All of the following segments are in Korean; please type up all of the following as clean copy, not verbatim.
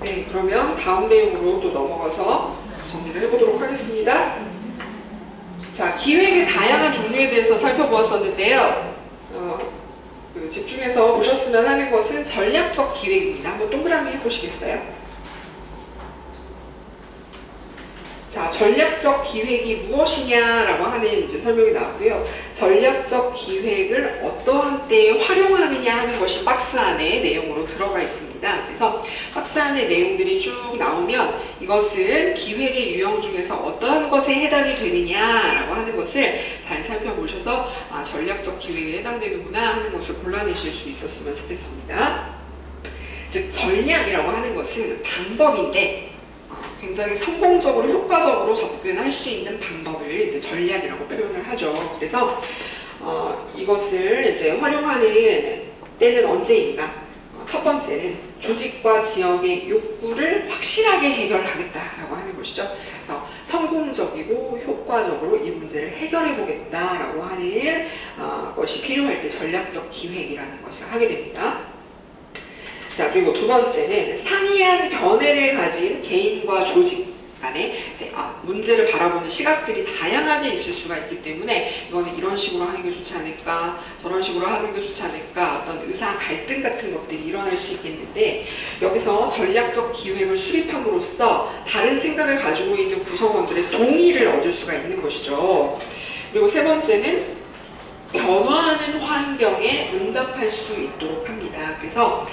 네, 그러면 다음 내용으로 또 넘어가서 정리를 해보도록 하겠습니다. 자, 기획의 다양한 종류에 대해서 살펴보았었는데요. 집중해서 보셨으면 하는 것은 전략적 기획입니다. 한번 동그라미 해보시겠어요? 자, 전략적 기획이 무엇이냐라고 하는 이제 설명이 나왔고요. 전략적 기획을 어떠한 때에 활용하느냐 하는 것이 박스 안에 내용으로 들어가 있습니다. 그래서 박스 안에 내용들이 쭉 나오면 이것은 기획의 유형 중에서 어떠한 것에 해당이 되느냐라고 하는 것을 잘 살펴보셔서 전략적 기획에 해당되는구나 하는 것을 골라내실 수 있었으면 좋겠습니다. 즉, 전략이라고 하는 것은 방법인데 굉장히 성공적으로 효과적으로 접근할 수 있는 방법을 이제 전략이라고 표현을 하죠. 그래서 이것을 이제 활용하는 때는 언제인가? 첫 번째는 조직과 지역의 욕구를 확실하게 해결하겠다라고 하는 것이죠. 그래서 성공적이고 효과적으로 이 문제를 해결해 보겠다라고 하는 것이 필요할 때 전략적 기획이라는 것을 하게 됩니다. 자, 그리고 두 번째는 상이한 견해를 가진 개인과 조직 간에 이제 문제를 바라보는 시각들이 다양하게 있을 수가 있기 때문에 이거는 이런 식으로 하는 게 좋지 않을까, 저런 식으로 하는 게 좋지 않을까, 어떤 의사 갈등 같은 것들이 일어날 수 있겠는데, 여기서 전략적 기획을 수립함으로써 다른 생각을 가지고 있는 구성원들의 동의를 얻을 수가 있는 것이죠. 그리고 세 번째는 변화하는 환경에 응답할 수 있도록 합니다. 그래서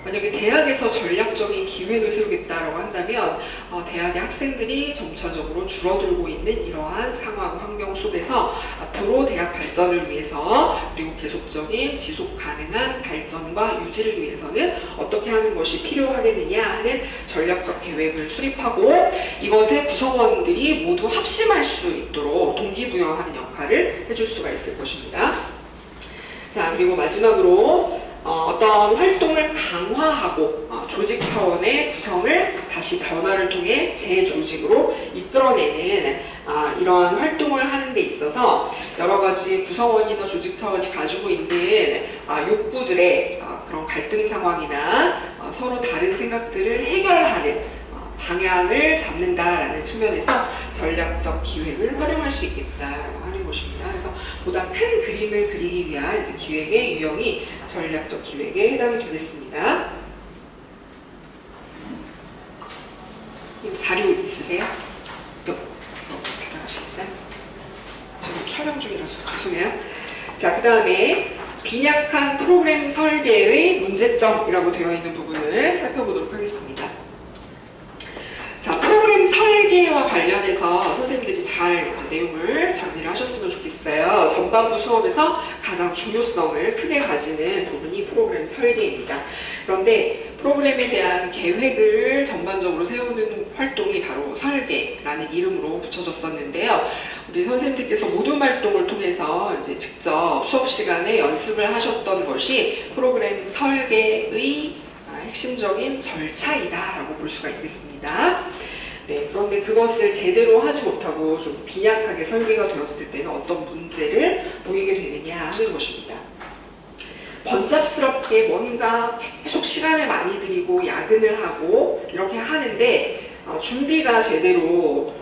만약에 대학에서 전략적인 기획을 세우겠다라고 한다면 대학의 학생들이 점차적으로 줄어들고 있는 이러한 상황 환경 속에서 앞으로 대학 발전을 위해서 그리고 계속적인 지속 가능한 발전과 유지를 위해서는 어떻게 하는 것이 필요하겠느냐 하는 전략적 계획을 수립하고 이것에 구성원들이 모두 합심할 수 있도록 동기부여하는 역할을 해줄 수가 있을 것입니다. 자, 그리고 마지막으로 어떤 활동을 강화하고 조직 차원의 구성을 다시 변화를 통해 재조직으로 이끌어내는 이러한 활동을 하는 데 있어서 여러 가지 구성원이나 조직 차원이 가지고 있는 욕구들의 그런 갈등 상황이나 서로 다른 생각들을 해결하는 방향을 잡는다라는 측면에서 전략적 기획을 활용할 수 있겠다라고 하는 것입니다. 그래서 보다 큰 그림을 그리기 위한 이제 기획의 유형이 전략적 기획에 해당이 되겠습니다. 자료 있으세요? 받아가시겠어요? 지금 촬영 중이라서 죄송해요. 자, 그 다음에 빈약한 프로그램 설계의 문제점이라고 되어 있는 부분을 살펴보도록 하겠습니다. 자, 프로그램 설계와 관련해서 선생님들이 잘 내용을 정리를 하셨으면 좋겠어요. 전반부 수업에서 가장 중요성을 크게 가지는 부분이 프로그램 설계입니다. 그런데 프로그램에 대한 계획을 전반적으로 세우는 활동이 바로 설계라는 이름으로 붙여졌었는데요. 우리 선생님들께서 모둠 활동을 통해서 이제 직접 수업 시간에 연습을 하셨던 것이 프로그램 설계의 핵심적인 절차이다라고 볼 수가 있겠습니다. 네, 그런데 그것을 제대로 하지 못하고 좀 빈약하게 설계가 되었을 때는 어떤 문제를 보이게 되느냐 하는 것입니다. 번잡스럽게 뭔가 계속 시간을 많이 들이고 야근을 하고 이렇게 하는데 준비가 제대로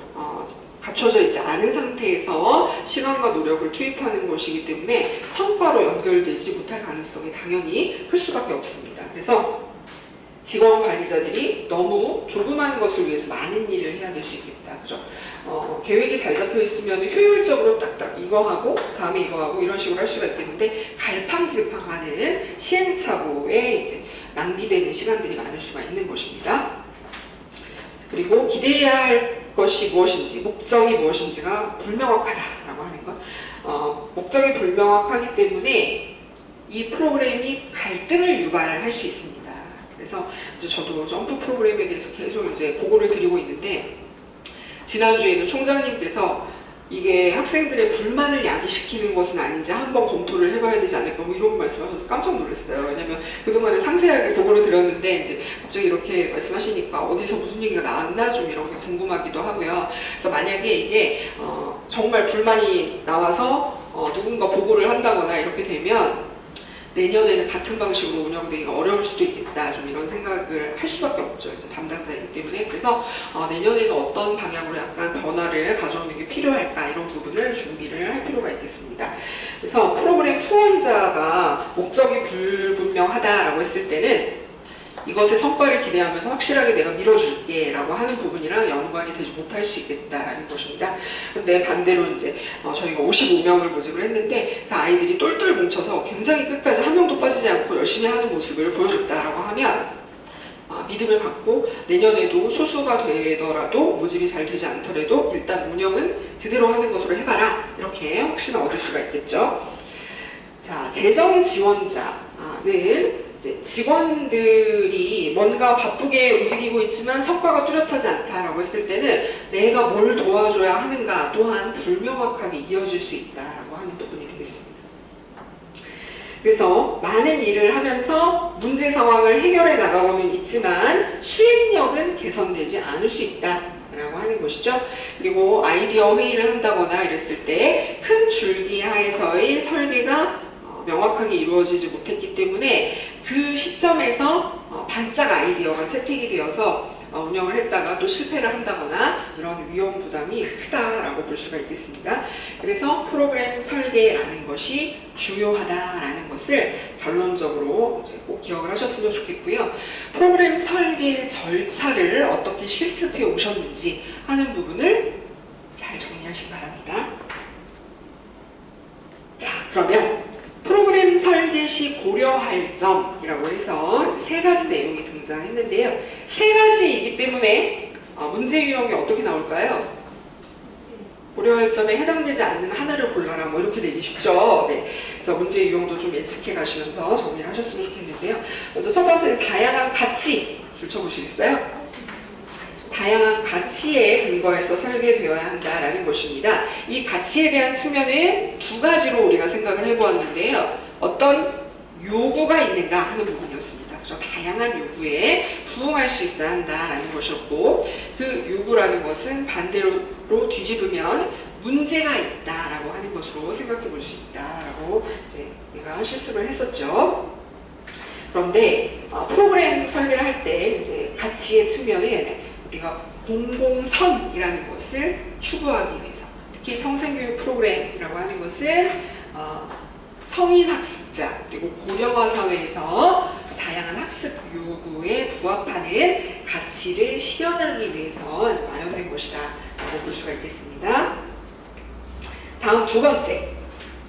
갖춰져 있지 않은 상태에서 시간과 노력을 투입하는 것이기 때문에 성과로 연결되지 못할 가능성이 당연히 클 수밖에 없습니다. 그래서 직원 관리자들이 너무 조그마한 것을 위해서 많은 일을 해야 될 수 있겠다. 그죠? 계획이 잘 잡혀 있으면 효율적으로 딱딱 이거 하고 다음에 이거 하고 이런 식으로 할 수가 있겠는데 갈팡질팡하는 시행착오에 이제 낭비되는 시간들이 많을 수가 있는 것입니다. 그리고 기대해야 할 것이 무엇인지, 목적이 무엇인지가 불명확하다라고 하는 것. 목적이 불명확하기 때문에 이 프로그램이 갈등을 유발할 수 있습니다. 그래서 이제 저도 점프 프로그램에 대해서 계속 이제 보고를 드리고 있는데 지난주에는 총장님께서 이게 학생들의 불만을 야기시키는 것은 아닌지 한번 검토를 해봐야 되지 않을까 뭐 이런 말씀하셔서 깜짝 놀랐어요. 왜냐면 그동안에 상세하게 보고를 드렸는데 이제 갑자기 이렇게 말씀하시니까 어디서 무슨 얘기가 나왔나 좀 이런 게 궁금하기도 하고요. 그래서 만약에 이게 정말 불만이 나와서 누군가 보고를 한다거나 이렇게 되면 내년에는 같은 방식으로 운영되기가 어려울 수도 있겠다. 좀 이런 생각을 할 수밖에 없죠. 이제 담당자이기 때문에. 그래서 내년에는 어떤 방향으로 약간 변화를 가져오는 게 필요할까 이런 부분을 준비를 할 필요가 있겠습니다. 그래서 프로그램 후원자가 목적이 불분명하다라고 했을 때는 이것의 성과를 기대하면서 확실하게 내가 밀어줄게 라고 하는 부분이랑 연관이 되지 못할 수 있겠다라는 것입니다. 근데 반대로 이제 저희가 55명을 모집을 했는데 그 아이들이 똘똘 뭉쳐서 굉장히 끝까지 한 명도 빠지지 않고 열심히 하는 모습을 보여줬다라고 하면 믿음을 갖고 내년에도 소수가 되더라도 모집이 잘 되지 않더라도 일단 운영은 그대로 하는 것으로 해봐라 이렇게 확신을 얻을 수가 있겠죠. 자, 재정 지원자는 이제 직원들이 뭔가 바쁘게 움직이고 있지만 성과가 뚜렷하지 않다라고 했을 때는 내가 뭘 도와줘야 하는가 또한 불명확하게 이어질 수 있다라고 하는 부분이 되겠습니다. 그래서 많은 일을 하면서 문제 상황을 해결해 나가고는 있지만 수행력은 개선되지 않을 수 있다. 라고 하는 것이죠. 그리고 아이디어 회의를 한다거나 이랬을 때 큰 줄기 하에서의 설계가 명확하게 이루어지지 못했기 때문에 그 시점에서 반짝 아이디어가 채택이 되어서 운영을 했다가 또 실패를 한다거나 이런 위험 부담이 크다라고 볼 수가 있겠습니다. 그래서 프로그램 설계라는 것이 중요하다라는 것을 결론적으로 이제 꼭 기억을 하셨으면 좋겠고요. 프로그램 설계 절차를 어떻게 실습해 오셨는지 하는 부분을 잘 정리하시기 바랍니다. 자, 그러면 프로그램 설계 시 고려할 점이라고 해서 세 가지 내용이 등장했는데요. 세 가지이기 때문에 문제 유형이 어떻게 나올까요? 고려할 점에 해당되지 않는 하나를 골라라 뭐 이렇게 내기 쉽죠. 네. 그래서 문제 유형도 좀 예측해 가시면서 정리를 하셨으면 좋겠는데요. 먼저 첫 번째는 다양한 가치 줄쳐보시겠어요? 다양한 가치에 근거해서 설계되어야 한다라는 것입니다. 이 가치에 대한 측면은 두 가지로 우리가 생각을 해보았는데요. 어떤 요구가 있는가 하는 부분이었습니다. 그래서 다양한 요구에 부응할 수 있어야 한다라는 것이었고 그 요구라는 것은 반대로 뒤집으면 문제가 있다라고 하는 것으로 생각해 볼 수 있다라고 이제 우리가 실습을 했었죠. 그런데 프로그램 설계를 할 때 이제 가치의 측면은 우리가 공공선이라는 것을 추구하기 위해서 특히 평생교육 프로그램이라고 하는 것은 성인 학습자 그리고 고령화 사회에서 다양한 학습 요구에 부합하는 가치를 실현하기 위해서 이제 마련된 것이다 라고 볼 수가 있겠습니다. 다음 두 번째,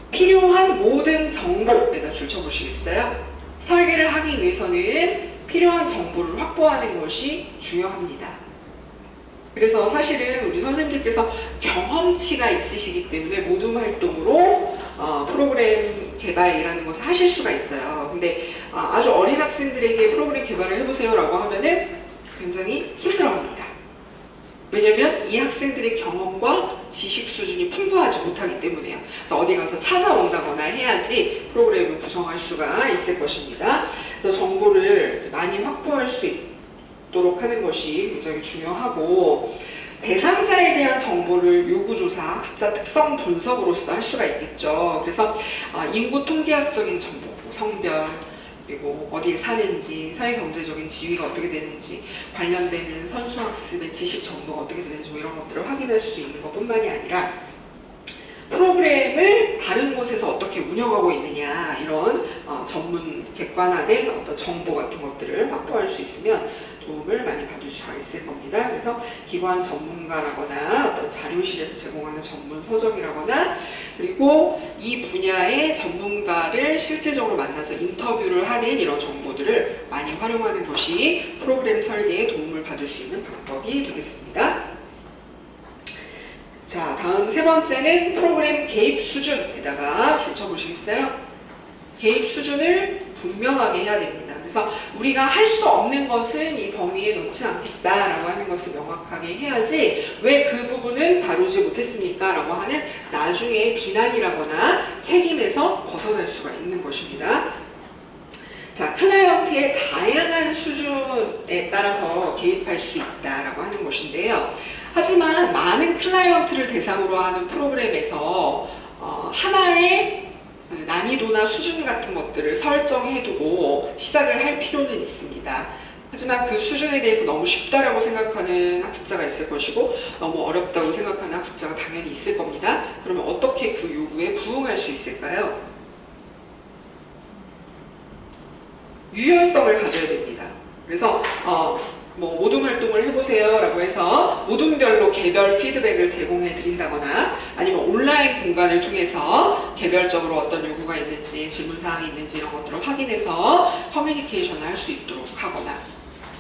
필요한 모든 정보에다 줄쳐보시겠어요? 설계를 하기 위해서는 필요한 정보를 확보하는 것이 중요합니다. 그래서 사실은 우리 선생님께서 경험치가 있으시기 때문에 모둠 활동으로 프로그램 개발이라는 것을 하실 수가 있어요. 근데 아주 어린 학생들에게 프로그램 개발을 해보세요 라고 하면은 굉장히 힘들어합니다. 왜냐면 이 학생들의 경험과 지식 수준이 풍부하지 못하기 때문에요. 그래서 어디 가서 찾아온다거나 해야지 프로그램을 구성할 수가 있을 것입니다. 그래서 정보를 많이 확보할 수 있도록 하는 것이 굉장히 중요하고 대상자에 대한 정보를 요구조사, 학습자 특성 분석으로서 할 수가 있겠죠. 그래서 인구 통계학적인 정보, 성별, 그리고 어디에 사는지, 사회경제적인 지위가 어떻게 되는지, 관련되는 선수학습의 지식 정보가 어떻게 되는지 뭐 이런 것들을 확인할 수 있는 것뿐만이 아니라 프로그램을 다른 곳에서 어떻게 운영하고 있느냐 이런 전문 객관화된 어떤 정보 같은 것들을 확보할 수 있으면 도움을 많이 받을 수가 있을 겁니다. 그래서 기관 전문가라거나 어떤 자료실에서 제공하는 전문 서적이라거나 그리고 이 분야의 전문가를 실제적으로 만나서 인터뷰를 하는 이런 정보들을 많이 활용하는 것이 프로그램 설계에 도움을 받을 수 있는 방법이 되겠습니다. 자, 다음 세 번째는 프로그램 개입 수준에다가 줄쳐보시겠어요? 개입 수준을 분명하게 해야 됩니다. 그래서 우리가 할 수 없는 것은 이 범위에 넣지 않겠다라고 하는 것을 명확하게 해야지 왜 그 부분은 다루지 못했습니까? 라고 하는 나중에 비난이라거나 책임에서 벗어날 수가 있는 것입니다. 자, 클라이언트의 다양한 수준에 따라서 개입할 수 있다라고 하는 것인데요. 하지만 많은 클라이언트를 대상으로 하는 프로그램에서 하나의 난이도나 수준 같은 것들을 설정해두고 시작을 할 필요는 있습니다. 하지만 그 수준에 대해서 너무 쉽다라고 생각하는 학습자가 있을 것이고 너무 어렵다고 생각하는 학습자가 당연히 있을 겁니다. 그러면 어떻게 그 요구에 부응할 수 있을까요? 유연성을 가져야 됩니다. 그래서 뭐 모둠 활동을 해보세요 라고 해서 모둠별로 개별 피드백을 제공해 드린다거나 아니면 온라인 공간을 통해서 개별적으로 어떤 요구가 있는지 질문사항이 있는지 이런 것들을 확인해서 커뮤니케이션을 할 수 있도록 하거나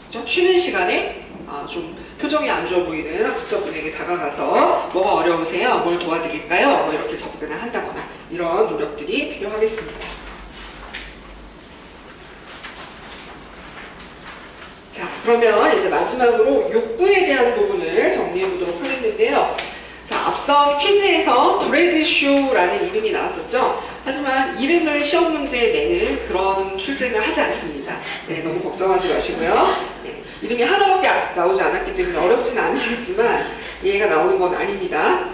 그렇죠? 쉬는 시간에 좀 표정이 안 좋아 보이는 학습자분에게 다가가서 뭐가 어려우세요? 뭘 도와드릴까요? 뭐 이렇게 접근을 한다거나 이런 노력들이 필요하겠습니다. 자, 그러면 이제 마지막으로 욕구에 대한 부분을 정리해 보도록 하겠는데요. 자, 앞선 퀴즈에서 브래드쇼라는 이름이 나왔었죠. 하지만 이름을 시험 문제에 내는 그런 출제는 하지 않습니다. 네, 너무 걱정하지 마시고요. 네, 이름이 하나밖에 나오지 않았기 때문에 어렵진 않으시겠지만 얘가 나오는 건 아닙니다.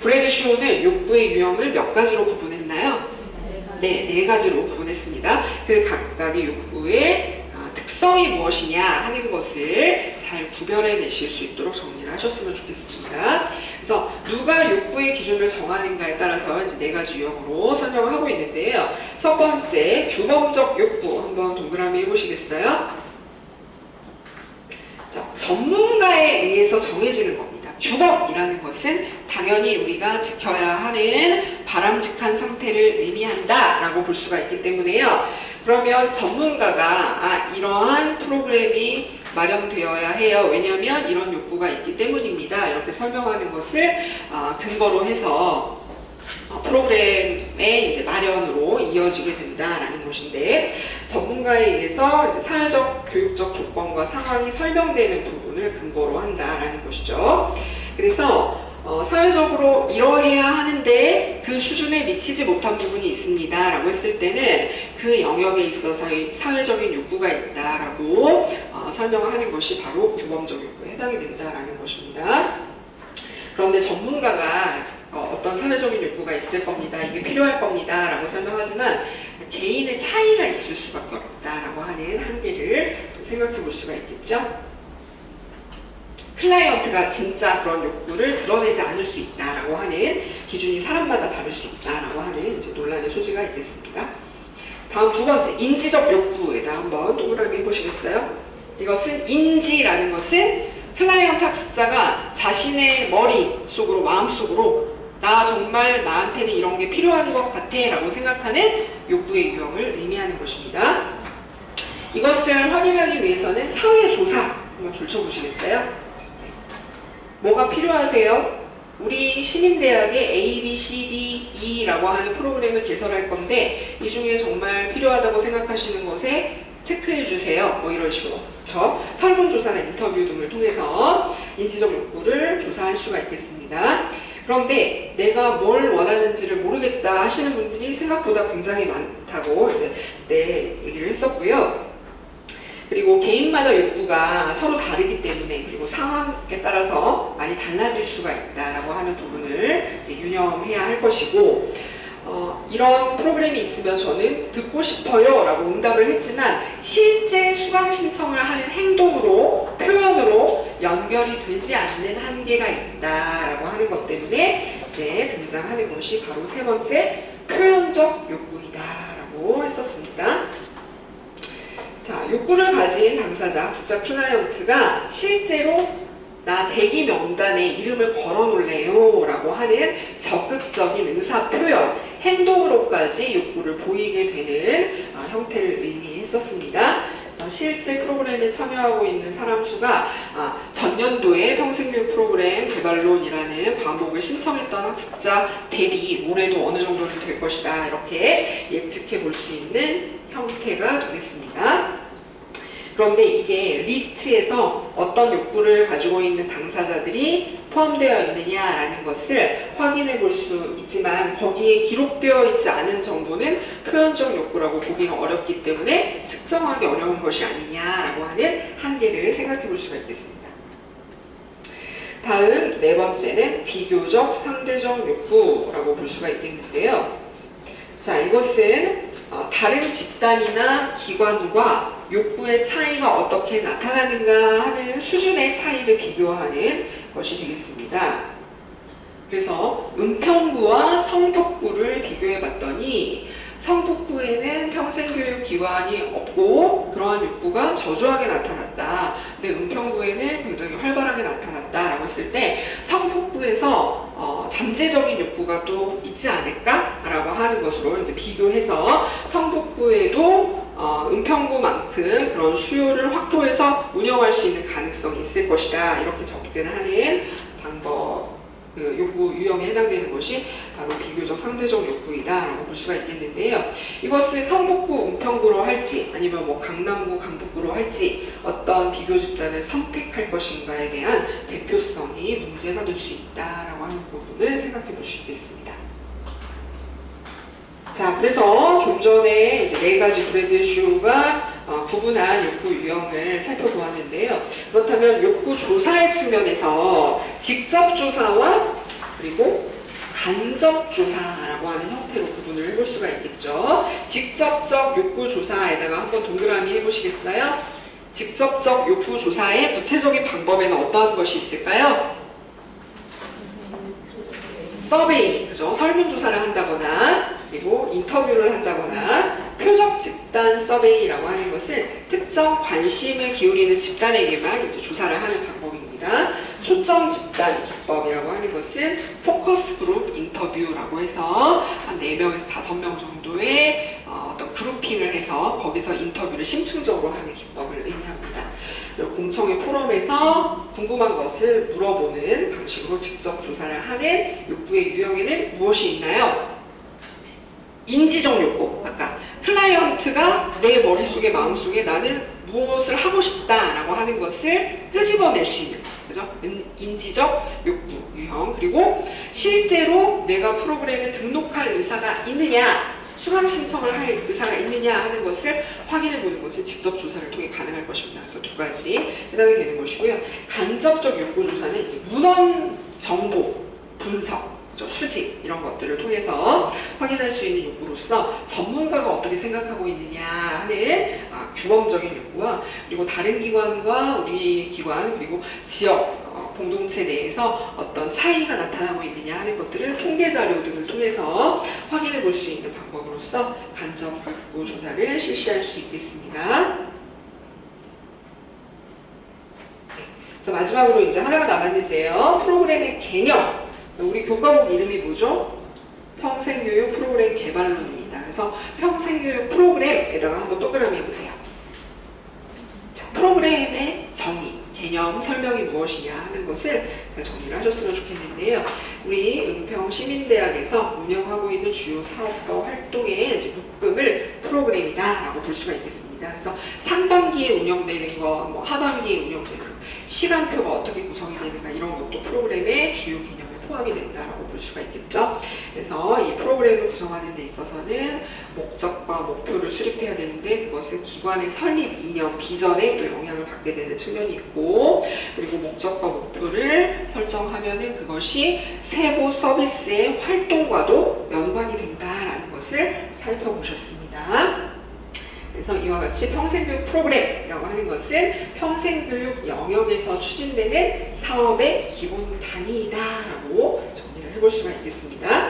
브래드쇼는 욕구의 유형을 몇 가지로 구분했나요? 네, 네 가지로 구분했습니다. 그 각각의 욕구의 특성이 무엇이냐 하는 것을 잘 구별해내실 수 있도록 정리를 하셨으면 좋겠습니다. 그래서 누가 욕구의 기준을 정하는가에 따라서 이제 네 가지 유형으로 설명을 하고 있는데요. 첫 번째, 규범적 욕구 한번 동그라미 해보시겠어요? 자, 전문가에 의해서 정해지는 겁니다. 규범이라는 것은 당연히 우리가 지켜야 하는 바람직한 상태를 의미한다라고 볼 수가 있기 때문에요. 그러면 전문가가 이러한 프로그램이 마련되어야 해요. 왜냐하면 이런 욕구가 있기 때문입니다. 이렇게 설명하는 것을 근거로 해서 프로그램의 이제 마련으로 이어지게 된다라는 것인데 전문가에 의해서 이제 사회적, 교육적 조건과 상황이 설명되는 부분을 근거로 한다라는 것이죠. 그래서 사회적으로 이러해야 하는데 그 수준에 미치지 못한 부분이 있습니다 라고 했을 때는 그 영역에 있어서의 사회적인 욕구가 있다라고 설명을 하는 것이 바로 규범적 욕구에 해당이 된다라는 것입니다. 그런데 전문가가 어떤 사회적인 욕구가 있을 겁니다, 이게 필요할 겁니다 라고 설명하지만 개인의 차이가 있을 수밖에 없다라고 하는 한계를 또 생각해 볼 수가 있겠죠. 클라이언트가 진짜 그런 욕구를 드러내지 않을 수 있다라고 하는 기준이 사람마다 다를 수 있다라고 하는 이제 논란의 소지가 있겠습니다. 다음 두 번째, 인지적 욕구에다 한번 동그라미 해보시겠어요? 이것은 인지라는 것은 클라이언트 학습자가 자신의 머릿속으로, 마음속으로 나 정말 나한테는 이런 게 필요한 것 같아 라고 생각하는 욕구의 유형을 의미하는 것입니다. 이것을 확인하기 위해서는 사회조사 한번 줄쳐보시겠어요? 뭐가 필요하세요? 우리 시민대학에 A, B, C, D, E라고 하는 프로그램을 개설할 건데 이 중에 정말 필요하다고 생각하시는 것에 체크해 주세요. 뭐 이런 식으로. 그렇죠? 설문조사나 인터뷰 등을 통해서 인지적 욕구를 조사할 수가 있겠습니다. 그런데 내가 뭘 원하는지를 모르겠다 하시는 분들이 생각보다 굉장히 많다고 이제 그때 얘기를 했었고요. 그리고 개인마다 욕구가 서로 다르기 때문에 그리고 상황에 따라서 많이 달라질 수가 있다라고 하는 부분을 이제 유념해야 할 것이고 이런 프로그램이 있으면 저는 듣고 싶어요 라고 응답을 했지만 실제 수강 신청을 하는 행동으로 표현으로 연결이 되지 않는 한계가 있다라고 하는 것 때문에 이제 등장하는 것이 바로 세 번째 표현적 욕구이다 라고 했었습니다. 자, 욕구를 가진 당사자, 학습자 클라이언트가 실제로 나 대기 명단에 이름을 걸어놓을래요 라고 하는 적극적인 의사표현, 행동으로까지 욕구를 보이게 되는 형태를 의미했었습니다. 실제 프로그램에 참여하고 있는 사람 수가 전년도에 평생교육 프로그램 개발론이라는 과목을 신청했던 학습자 대비 올해도 어느 정도는 될 것이다 이렇게 예측해 볼 수 있는 형태가 되겠습니다. 그런데 이게 리스트에서 어떤 욕구를 가지고 있는 당사자들이 포함되어 있느냐라는 것을 확인해 볼 수 있지만 거기에 기록되어 있지 않은 정보는 표현적 욕구라고 보기가 어렵기 때문에 측정하기 어려운 것이 아니냐라고 하는 한계를 생각해 볼 수가 있겠습니다. 다음 네 번째는 비교적 상대적 욕구라고 볼 수가 있겠는데요. 자, 이것은 다른 집단이나 기관과 욕구의 차이가 어떻게 나타나는가 하는 수준의 차이를 비교하는 것이 되겠습니다. 그래서 은평구와 성북구를 비교해 봤더니 성북구에는 평생교육기관이 없고 그러한 욕구가 저조하게 나타났다. 근데 은평구에는 굉장히 활발하게 나타났다라고 했을 때 성북구에서 잠재적인 욕구가 또 있지 않을까라고 하는 것으로 이제 비교해서 성북구에도 은평구만큼 그런 수요를 확보해서 운영할 수 있는 가능성이 있을 것이다. 이렇게 접근하는 방법. 그 욕구 유형에 해당되는 것이 바로 비교적 상대적 욕구이다라고 볼 수가 있겠는데요. 이것을 성북구, 은평구로 할지 아니면 뭐 강남구, 강북구로 할지 어떤 비교 집단을 선택할 것인가에 대한 대표성이 문제가 될 수 있다라고 하는 부분을 생각해 볼 수 있겠습니다. 자, 그래서 좀 전에 이제 4가지 브래드쇼가 구분한 욕구 유형을 살펴보았는데요. 그렇다면 욕구 조사의 측면에서 직접 조사와 그리고 간접 조사라고 하는 형태로 구분을 해볼 수가 있겠죠. 직접적 욕구 조사에다가 한번 동그라미 해보시겠어요? 직접적 욕구 조사의 구체적인 방법에는 어떠한 것이 있을까요? 서베이, 그죠? 설문조사를 한다거나 그리고 인터뷰를 한다거나 표적 집단 서베이라고 하는 것은 특정 관심을 기울이는 집단에게만 이제 조사를 하는 방법입니다. 초점 집단 기법이라고 하는 것은 포커스 그룹 인터뷰라고 해서 한 4명에서 5명 정도의 어떤 그룹핑을 해서 거기서 인터뷰를 심층적으로 하는 기법을 의미합니다. 공청회 포럼에서 궁금한 것을 물어보는 방식으로 직접 조사를 하는 욕구의 유형에는 무엇이 있나요? 인지적 욕구. 아까 클라이언트가 내 머릿속에 마음속에 나는 무엇을 하고 싶다라고 하는 것을 끄집어낼 수 있는, 그죠? 인지적 욕구 유형. 그리고 실제로 내가 프로그램에 등록할 의사가 있느냐, 수강 신청을 할 의사가 있느냐 하는 것을 확인해 보는 것을 직접 조사를 통해 가능할 것입니다. 그래서 2가지 해당이 되는 것이고요. 간접적 욕구 조사는 이제 문헌 정보 분석, 수집 이런 것들을 통해서 확인할 수 있는 욕구로서 전문가가 어떻게 생각하고 있느냐 하는 규범적인 욕구와 그리고 다른 기관과 우리 기관 그리고 지역 공동체 내에서 어떤 차이가 나타나고 있느냐 하는 것들을 통계 자료 등을 통해서 확인해 볼 수 있는 방법으로서 간접 욕구 조사를 실시할 수 있겠습니다. 그래서 마지막으로 이제 하나가 남았는데요. 프로그램의 개념. 우리 교과목 이름이 뭐죠? 평생교육 프로그램 개발론입니다. 그래서 평생교육 프로그램에다가 한번 동그라미 해보세요. 자, 프로그램의 정의, 개념, 설명이 무엇이냐 하는 것을 잘 정리를 하셨으면 좋겠는데요. 우리 은평시민대학에서 운영하고 있는 주요 사업과 활동의 이제 묶음을 프로그램이다라고 볼 수가 있겠습니다. 그래서 상반기에 운영되는 거, 뭐 하반기에 운영되는 거, 시간표가 어떻게 구성이 되는가 이런 것도 프로그램의 주요 개념 포함이 된다라고 볼 수가 있겠죠. 그래서 이 프로그램을 구성하는 데 있어서는 목적과 목표를 수립해야 되는데 그것은 기관의 설립 이념, 비전에 또 영향을 받게 되는 측면이 있고 그리고 목적과 목표를 설정하면은 그것이 세부 서비스의 활동과도 연관이 된다라는 것을 살펴보셨습니다. 그래서 이와 같이 평생교육 프로그램이라고 하는 것은 평생교육 영역에서 추진되는 사업의 기본 단위이다라고 정리를 해볼 수가 있겠습니다.